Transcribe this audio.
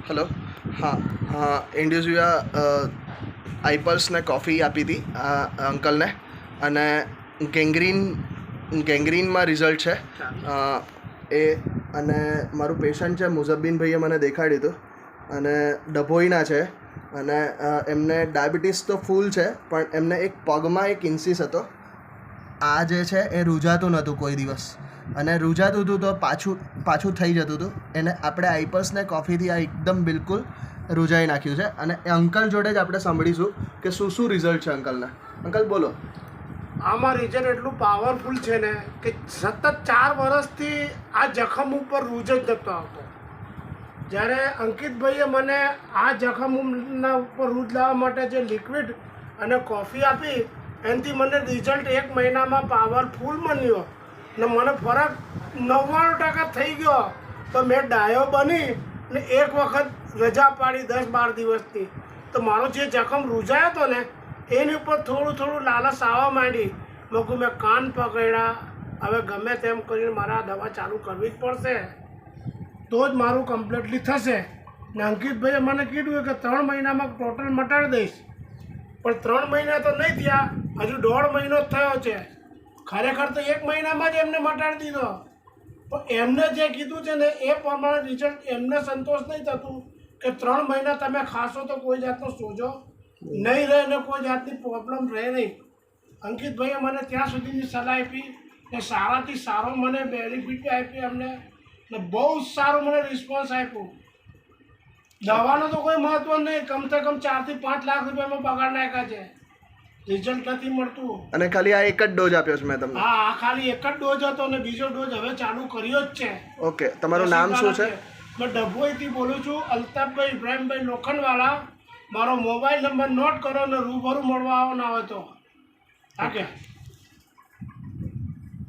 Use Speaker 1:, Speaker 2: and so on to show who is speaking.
Speaker 1: Hello. હા, individual આઈપલ્સને coffee આપી હતી આ અંકલને, અને ગેંગ્રીનમાં રિઝલ્ટ છે એ. અને મારું પેશન્ટ છે મુઝબ્બીનભાઈએ મને દેખાડ્યું હતું, અને ડભોઈના છે, અને એમને ડાયાબિટીસ તો ફૂલ છે, પણ એમને એક પગમાં એક ઇન્સીસ હતો. આ જે છે એ રૂજાતું નહોતું કોઈ દિવસ, અને રૂજાતું હતું તો પાછું થઈ જતું હતું. એને આપણે આઈપલ્સને કોફીથી આ એકદમ બિલકુલ રૂજાઈ નાખ્યું છે. અને એ અંકલ જોડે જ આપણે સાંભળીશું કે શું રિઝલ્ટ છે અંકલના. અંકલ બોલો.
Speaker 2: આમાં રિઝલ્ટ એટલું પાવરફુલ છે ને કે સતત 4 વર્ષથી આ જખમ ઉપર રૂજ જ નહોતો આવતો. જ્યારે અંકિતભાઈએ મને આ જખમના ઉપર રૂજ લાવવા માટે જે લિક્વિડ અને કોફી આપી, એનાથી મને રિઝલ્ટ 1 મહિનામાં પાવરફુલ મળ્યો ને મને ફરક 99% થઈ ગયો. તો મેં ડાયો બની ને એક વખત રજા પાડી 10-12 દિવસની. તો મારો જે જખમ રૂજાયો હતો ને એની ઉપર થોડું લાલચ આવવા માંડી. મેં કાન પકડ્યા, હવે ગમે તેમ કરીને મારા દવા ચાલુ કરવી જ પડશે, તો જ મારું કમ્પ્લીટલી થશે. ને અંકિતભાઈએ મને કીધું કે 3 મહિનામાં ટોટલ મટાડી દઈશ, પણ 3 મહિના તો નહીં થયા, હજુ 1.5 મહિનો જ થયો છે. ખરેખર તો 1 મહિનામાં જ એમને મટાડી દીધો, પણ એમને જે કીધું છે ને એ પ્રમાણે રિઝલ્ટ એમને સંતોષ નહીં થતું કે 3 મહિના તમે ખાશો તો કોઈ જાતનો સોજો નહીં રહે ને કોઈ જાતની પ્રોબ્લેમ રહે નહીં. અંકિતભાઈએ મને ત્યાં સુધીની સલાહ આપી કે સારાથી સારો મને બેનિફિટ આપી અમને, ને બહુ જ સારો મને રિસ્પોન્સ આપ્યો. દવાનો તો કોઈ મહત્વ નહીં, કમસે કમ 4 થી 5 લાખ રૂપિયામાં પગાર નાખ્યા છે, રિઝલ્ટ નથી મળતું.
Speaker 1: અને ખાલી આ એક જ ડોઝ આપ્યો છે મેં તમને?
Speaker 2: હા, ખાલી એક જ ડોઝ હતો ને બીજો ડોઝ હવે ચાલુ કર્યો જ છે.
Speaker 1: ઓકે, તમારું નામ શું છે?
Speaker 2: મેં ડભોઈથી બોલું છું, અલ્તાફભાઈ ઇબ્રાહીમભાઈ લોખંડવાલા. મારો મોબાઈલ નંબર નોટ કરો ને રૂબરૂ મળવા આવો ના હોય તો. ઓકે.